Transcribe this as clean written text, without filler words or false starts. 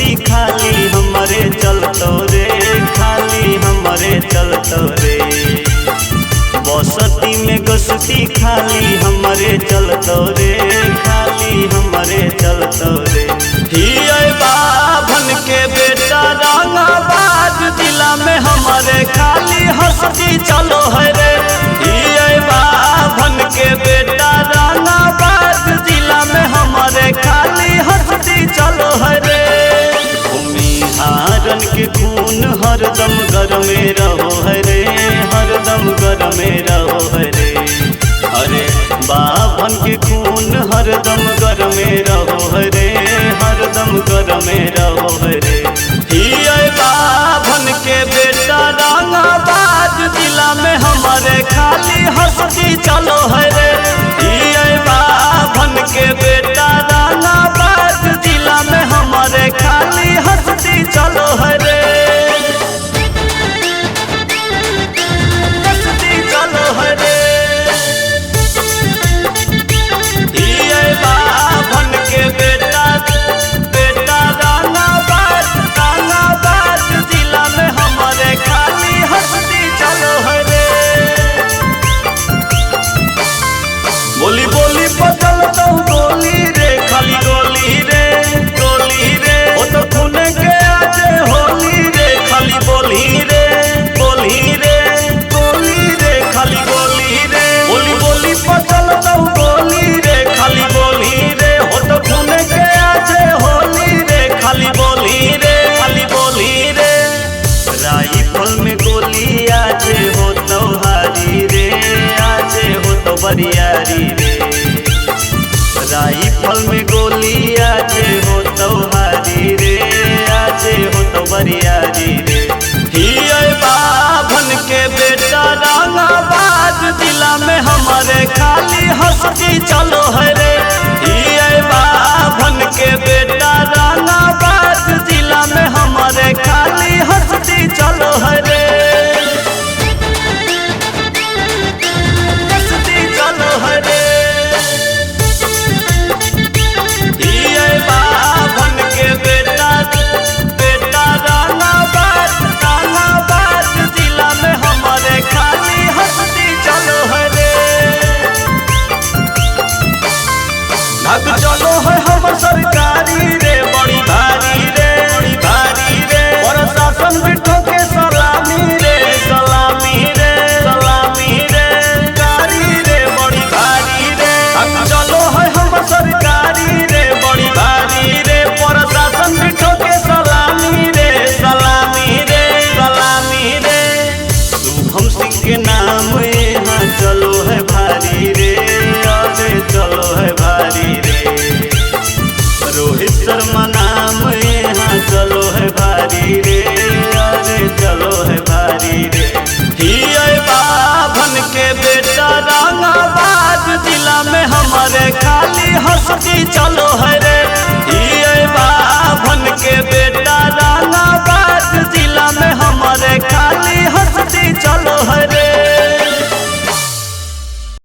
गसती खाली हमरे चलतो रे, खाली हमरे चलतो रे। बसती में गसती खाली हमरे चलतो रे, खाली हमरे चलतो रे। हिये बाभन के बेटा रंगाबाद जिला में हमारे खाली हंसती चलो है रे। हिये बाभन के बेटा रंगाबाद जिला में हमारे खाली हंसती चलो है रे। भूमिहारन के खून हरदम गरमे रहो है रे, हरदम गरमे रहो है रे। अरे बाभन के खून हरदम गरमे रहो है रे, हरदम गरमे रहो है रे। हिये बाभन के बेटा रंगाबाद जिला में हमारे खाली हंसती चलो है रे। हिये बाभन के बेटा रंगाबाद जिला में हमारे खाली हंसती चलो है रे। हंसती चलो है रे। हिये बाभन के बेटा रंगाबाद जिला में हमारे खाली हंसती चलो है रे। बोली बोली बदल दो गोली रे, खाली गोली रे, गोली रे। वो तो खूने के आज होली रे, खाली बोली रे, बोली रे, गोली रे, खाली गोली रे। बोली बोली बदल दो गोली रे, खाली बोली रे। वो तो खूने के आज होली रे, खाली बोली रे, खाली बोली रे। राइफल में गोली आज हो तो हारी रे, आज हो तो बरियारी रे। राइफल में गोली आज हो तो हारी रे, आज हो तो बरियारी रे। हिये बाभन के बेटा रंगाबाद जिला में हमारे खाली हंसती चलो है रे। हिये बाभन के बेटा रंगाबाद जिला में हमारे खाली हंसती चलो है रे। हंसती चलो है रे। हिये बाभन के बेटा रंगाबाद जिला में हमारे खाली हंसती चलो है रे। भाग चलो है हम सरकारी रे, बड़ी भारी रे, बड़ी भारी रे। प्रशासन बिठो के सलामी रे, सलामी रे, सलामी रे। कारी रे बड़ी भारी रे। भाग चलो है हम सरकारी रे, बड़ी भारी रे। प्रशासन बिठो के सलामी रे, सलामी रे, सलामी रे। शुभम सिंह के नाम यहाँ चलो है भारी रे, अरे चलो है भारी रे। रोहित शर्मा नाम यहाँ चलो है भारी रे, अरे चलो है भारी रे। हिये बाभन के बेटा रंगाबाद जिला में हमारे खाली हंसती चलो है रे। हिये बाभन के बेटा रंगाबाद जिला में हमारे खाली हंसती चलो है रे।